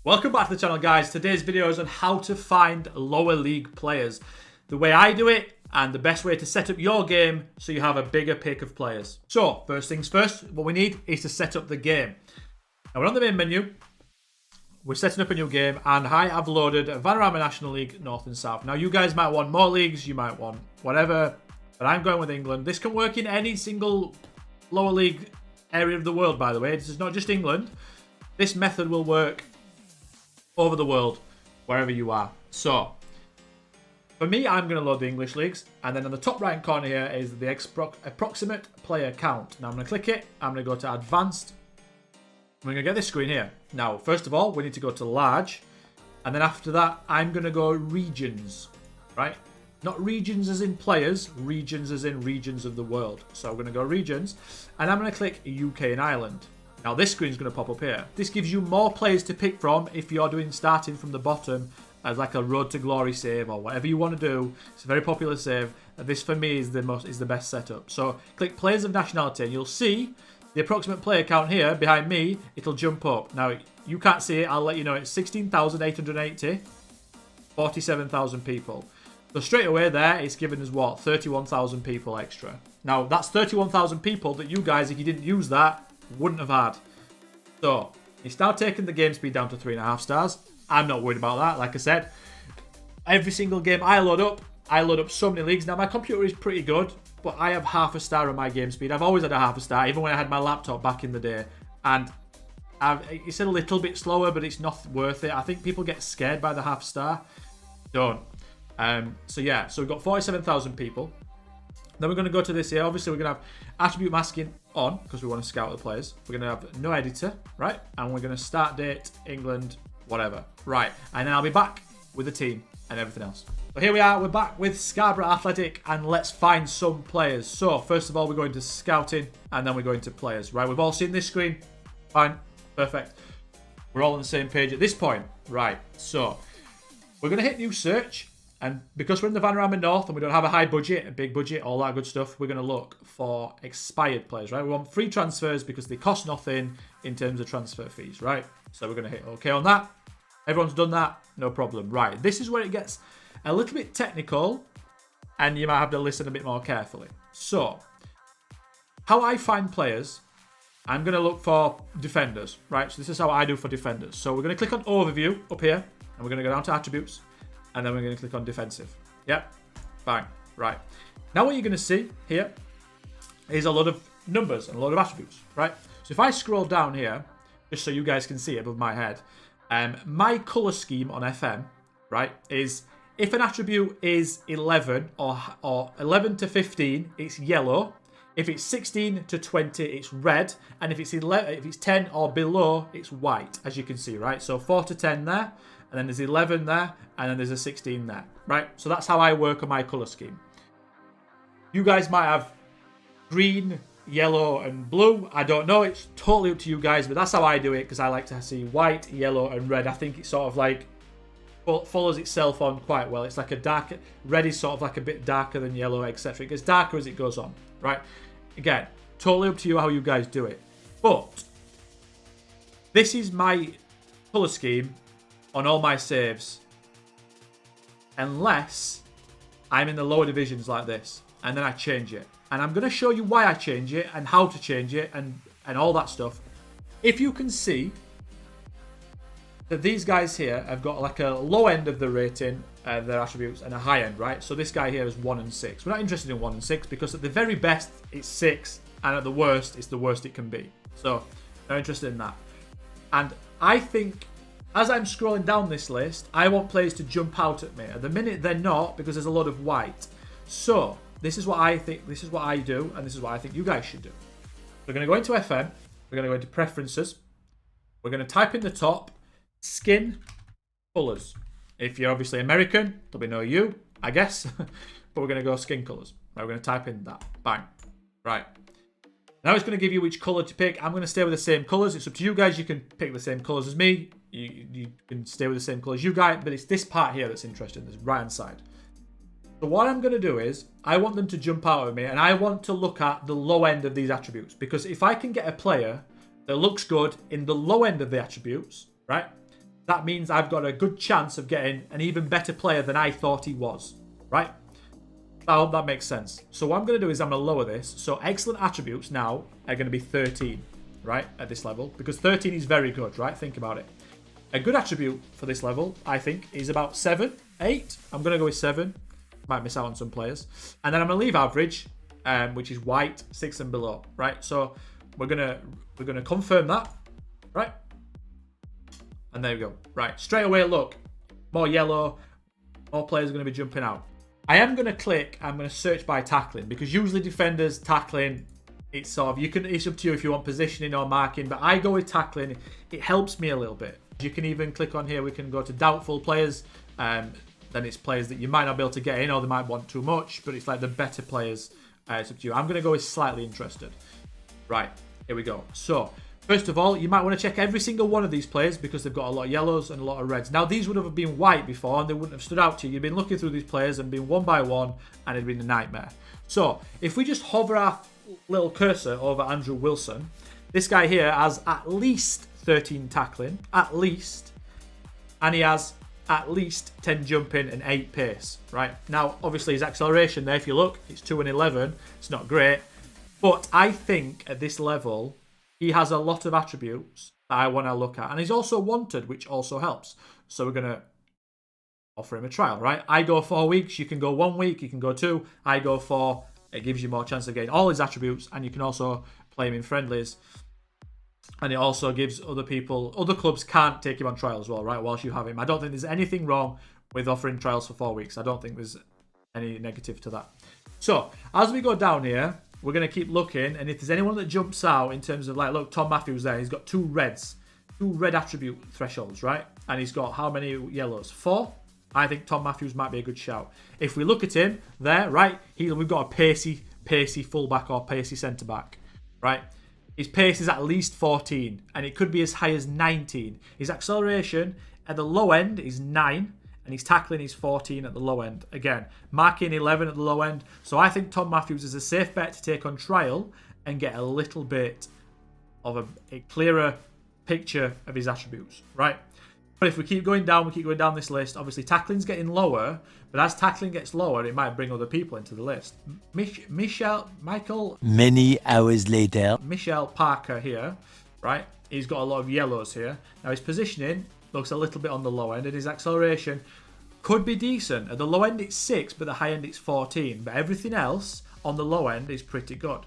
Welcome back to the channel, guys. Today's video is on how to find lower league players. The way I do it and the best way to set up your game so you have a bigger pick of players. So, first things first, what we need is to set up the game. Now, we're on the main menu. We're setting up a new game, and I have loaded Vanarama National League North and South. Now, you guys might want more leagues, you might want whatever, but I'm going with England. This can work in any single lower league area of the world, by the way. This is not just England. This method will work over the world, wherever you are. So, for me, I'm going to load the English leagues, and then on the top right corner here is the approximate player count. Now I'm going to click it, I'm going to go to advanced. I'm going to get this screen here. Now, first of all, we need to go to large, and then after that, I'm going to go regions, right? Not regions as in players, regions as in regions of the world. So I'm going to go regions, and I'm going to click UK and Ireland. Now this screen is going to pop up here. This gives you more players to pick from if you're doing starting from the bottom as like a road to glory save or whatever you want to do. It's a very popular save. This for me is the best setup. So click players of nationality and you'll see the approximate player count here behind me. It'll jump up. Now you can't see it. I'll let you know it's 16,880, 47,000 people. So straight away there, it's given us what? 31,000 people extra. Now that's 31,000 people that you guys, if you didn't use that, wouldn't have had. So it's now taking the game speed down to 3.5 stars. I'm not worried about that. Like I said, every single game I load up so many leagues. Now my computer is pretty good, but I have half a star on my game speed. I've always had a half a star, even when I had my laptop back in the day. And it's a little bit slower, but it's not worth it. I think people get scared by the half star. Don't. So yeah, so we've got 47,000 people. Then we're going to go to this here. Obviously, we're going to have attribute masking on because we want to scout the players. We're going to have no editor, right? And we're going to start date, England, whatever. Right. And then I'll be back with the team and everything else. So here we are. We're back with Scarborough Athletic and let's find some players. So first of all, we're going to scouting and then we're going to players, right? We've all seen this screen. Fine. Perfect. We're all on the same page at this point. Right. So we're going to hit new search. And because we're in the Vanarama North and we don't have a high budget, a big budget, all that good stuff, we're going to look for expired players, right? We want free transfers because they cost nothing in terms of transfer fees, right? So we're going to hit OK on that. Everyone's done that, no problem. Right, this is where it gets a little bit technical and you might have to listen a bit more carefully. So, how I find players, I'm going to look for defenders, right? So this is how I do for defenders. So we're going to click on Overview up here and we're going to go down to Attributes. And then we're going to click on defensive. Yep. Bang. Right. Now what you're going to see here is a lot of numbers and a lot of attributes, right? So if I scroll down here, just so you guys can see it above my head, my color scheme on FM, right, is if an attribute is 11 or 11 to 15, it's yellow. If it's 16 to 20, it's red. And if it's 10 or below, it's white, as you can see, right? So 4 to 10 there. And then there's 11 there, and then there's a 16 there, right? So that's how I work on my colour scheme. You guys might have green, yellow, and blue. I don't know. It's totally up to you guys, but that's how I do it because I like to see white, yellow, and red. I think it sort of like follows itself on quite well. It's like a darker, red is sort of like a bit darker than yellow, etc. It gets darker as it goes on, right? Again, totally up to you how you guys do it. But this is my colour scheme on all my saves, unless I'm in the lower divisions like this, and then I change it. And I'm going to show you why I change it, and how to change it, and all that stuff. If you can see that these guys here have got like a low end of the rating, their attributes, and a high end, right? So this guy here is 1 and 6. We're not interested in 1 and 6, because at the very best, it's 6, and at the worst, it's the worst it can be. So, not interested in that. And I think, as I'm scrolling down this list, I want players to jump out at me. At the minute, they're not because there's a lot of white. So, this is what I think, this is what I do, and this is what I think you guys should do. We're going to go into FM. We're going to go into Preferences. We're going to type in the top, Skin Colours. If you're obviously American, there'll be no U, I guess. But we're going to go Skin Colours. Right, we're going to type in that. Bang. Right. Now it's going to give you which colour to pick. I'm going to stay with the same colours. It's up to you guys. You can pick the same colours as me. You can stay with the same colours you guys, but it's this part here that's interesting, this right hand side. So what I'm going to do is, I want them to jump out at me, and I want to look at the low end of these attributes. Because if I can get a player that looks good in the low end of the attributes, right, that means I've got a good chance of getting an even better player than I thought he was, right? I hope that makes sense. So what I'm going to do is I'm going to lower this. So excellent attributes now are going to be 13, right, at this level. Because 13 is very good, right? Think about it. A good attribute for this level, I think, is about 7, 8. I'm going to go with 7. Might miss out on some players. And then I'm going to leave average, which is white, 6 and below, right? So we're gonna confirm that, right? And there we go. Right, straight away, look, more yellow, more players are going to be jumping out. I am going to click, I'm going to search by tackling, because usually defenders tackling, it's sort of, it's up to you if you want positioning or marking, but I go with tackling. It helps me a little bit. You can even click on here, we can go to doubtful players, then it's players that you might not be able to get in, or they might want too much, but it's like the better players. It's up to you. I'm going to go with slightly interested. Right, here we go. So, first of all, you might want to check every single one of these players because they've got a lot of yellows and a lot of reds. Now, these would have been white before and they wouldn't have stood out to you. You've been looking through these players and been one by one and it'd been a nightmare. So, if we just hover our little cursor over Andrew Wilson, this guy here has at least 13 tackling, at least, and he has at least 10 jumping and 8 pace, right? Now, obviously his acceleration there, if you look, it's 2 and 11. It's not great. But I think at this level, he has a lot of attributes that I want to look at. And he's also wanted, which also helps. So we're going to offer him a trial, right? I go 4 weeks. You can go 1 week. You can go 2. I go 4. It gives you more chance of getting all his attributes. And you can also play him in friendlies. And it also gives other clubs can't take him on trial as well, right? Whilst you have him. I don't think there's anything wrong with offering trials for 4 weeks. I don't think there's any negative to that. So as we go down here, we're going to keep looking, and if there's anyone that jumps out in terms of, like, look, Tom Matthews there, he's got 2 reds, 2 red attribute thresholds, right? And he's got how many yellows? 4. I think Tom Matthews might be a good shout. If we look at him there, right, we've got a pacey fullback or pacey centre back, right? His pace is at least 14, and it could be as high as 19. His acceleration at the low end is 9. And his tackling is 14 at the low end. Again, marking 11 at the low end. So I think Tom Matthews is a safe bet to take on trial and get a little bit of a clearer picture of his attributes, right? But if we keep going down this list, obviously tackling's getting lower, but as tackling gets lower, it might bring other people into the list. Many hours later. Michelle Parker here, right? He's got a lot of yellows here. Now his positioning looks a little bit on the low end, and his acceleration could be decent. At the low end it's 6, but the high end it's 14. But everything else on the low end is pretty good.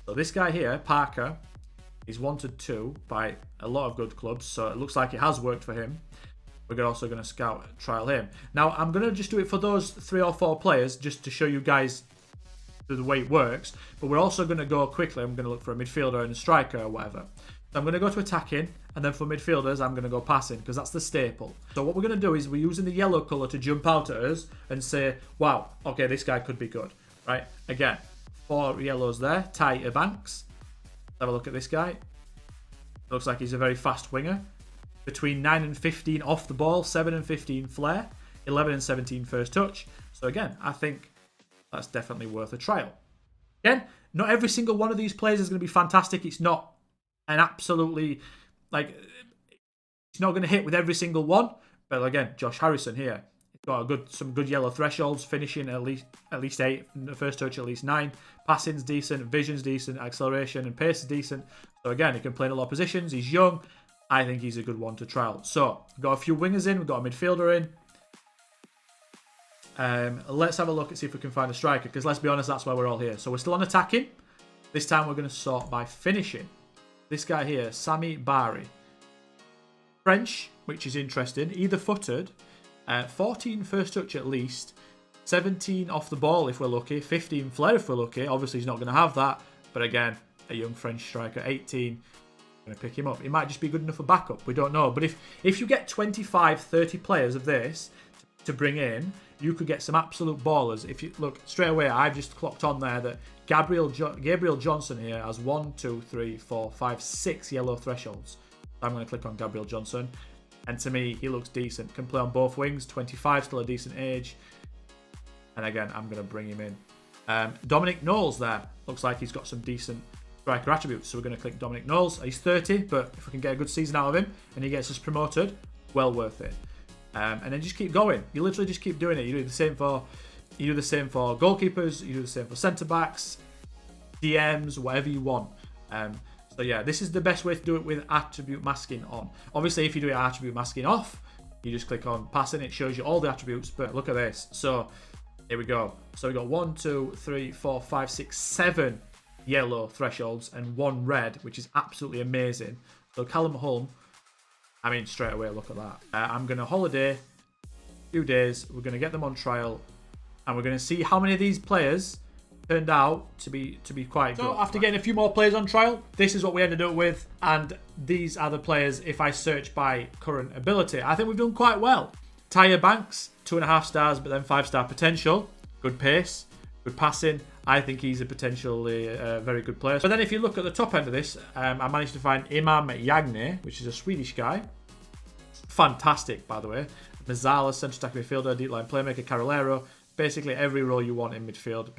So this guy here, Parker, is wanted 2 by a lot of good clubs, so it looks like it has worked for him. We're also going to scout trial him. Now I'm going to just do it for those 3 or 4 players just to show you guys the way it works, but we're also going to go quickly. I'm going to look for a midfielder and a striker or whatever. So I'm going to go to attacking, and then for midfielders, I'm going to go passing, because that's the staple. So what we're going to do is we're using the yellow colour to jump out at us and say, wow, okay, this guy could be good, right? Again, 4 yellows there. Ty Banks. Have a look at this guy. Looks like he's a very fast winger. Between 9 and 15 off the ball, 7 and 15 flair, 11 and 17 first touch. So again, I think that's definitely worth a trial. Again, not every single one of these players is going to be fantastic. It's not an absolutely, like, it's not going to hit with every single one. But again, Josh Harrison here, he's got some good yellow thresholds, finishing at least 8, the first touch at least 9. Passing's decent, vision's decent, acceleration and pace is decent. So again, he can play in a lot of positions. He's young. I think he's a good one to trial. So we've got a few wingers in, we've got a midfielder in. Let's have a look and see if we can find a striker, because let's be honest, that's why we're all here. So we're still on attacking. This time we're going to sort by finishing. This guy here, Sami Bari. French, which is interesting. Either footed. 14 first touch at least. 17 off the ball if we're lucky. 15 flair if we're lucky. Obviously he's not going to have that. But again, a young French striker. 18. Going to pick him up. He might just be good enough for backup. We don't know. But if you get 25, 30 players of this to bring in, you could get some absolute ballers. If you look straight away, I've just clocked on there that Gabriel Johnson here has 1, 2, 3, 4, 5, 6 yellow thresholds. I'm going to click on Gabriel Johnson, and to me, he looks decent. Can play on both wings. 25, still a decent age. And again, I'm going to bring him in. Dominic Knowles there looks like he's got some decent striker attributes. So we're going to click Dominic Knowles. He's 30, but if we can get a good season out of him and he gets us promoted, well worth it. And then just keep going. You literally just keep doing it. You do the same for goalkeepers. You do the same for centre backs, DMs, whatever you want. So yeah, this is the best way to do it with attribute masking on. Obviously, if you do it attribute masking off, you just click on passing. It shows you all the attributes. But look at this. So here we go. So we got 1, 2, 3, 4, 5, 6, 7 yellow thresholds and 1 red, which is absolutely amazing. So Callum Holm, I mean, straight away, look at that. I'm going to holiday, few days. We're going to get them on trial, and we're going to see how many of these players turned out to be quite good. So after getting a few more players on trial, this is what we ended up with, and these are the players if I search by current ability. I think we've done quite well. Tyre Banks, 2.5 stars, but then 5-star potential. Good pace, good passing. I think he's a potentially very good player. But then if you look at the top end of this, I managed to find Imam Yagne, which is a Swedish guy. Fantastic, by the way. Mazzala, centre attack midfielder, deep line playmaker, Carolero. Basically every role you want in midfield.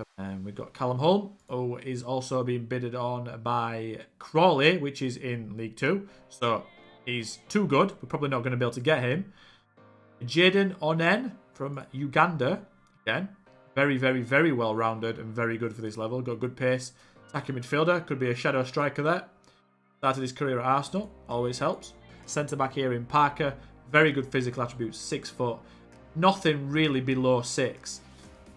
We've got Callum Holm, who is also being bidded on by Crawley, which is in League 2. So he's too good. We're probably not going to be able to get him. Jaden Onen from Uganda. Again, very, very, very well-rounded and very good for this level. Got good pace. Attacking midfielder. Could be a shadow striker there. Started his career at Arsenal. Always helps. Centre-back here in Parker. Very good physical attributes. 6 foot. Nothing really below 6.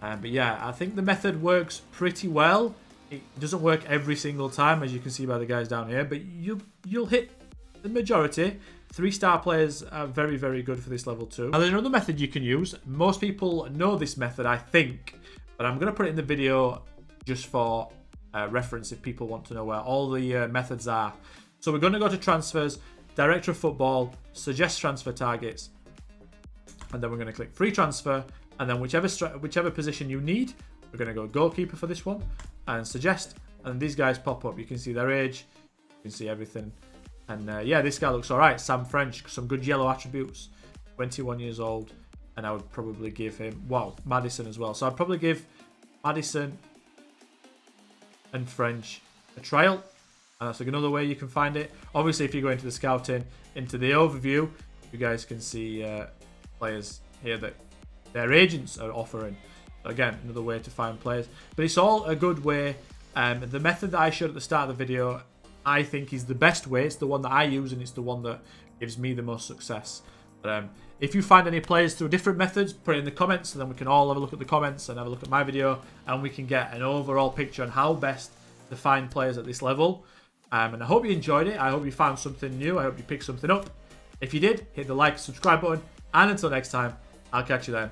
But yeah, I think the method works pretty well. It doesn't work every single time, as you can see by the guys down here. But you'll hit the majority. 3-star players are very, very good for this level too. Now there's another method you can use. Most people know this method, I think. But I'm going to put it in the video just for reference if people want to know where all the methods are. So we're going to go to transfers, director of football, suggest transfer targets. And then we're going to click free transfer. And then whichever position you need, we're going to go goalkeeper for this one. And suggest. And these guys pop up. You can see their age. You can see everything. And yeah, this guy looks alright. Sam French. Some good yellow attributes. 21 years old. And I would probably give him... Wow, Madison as well. So I'd probably give Madison and French a trial. And that's like another way you can find it. Obviously, if you go into the scouting, into the overview, you guys can see players here that their agents are offering. So again, another way to find players. But it's all a good way. The method that I showed at the start of the video, I think is the best way. It's the one that I use, and it's the one that gives me the most success. But if you find any players through different methods, put it in the comments, and then we can all have a look at the comments and have a look at my video, and we can get an overall picture on how best to find players at this level. And I hope you enjoyed it. I hope you found something new. I hope you picked something up. If you did, hit the like, subscribe button. And until next time, I'll catch you then.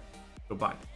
Goodbye.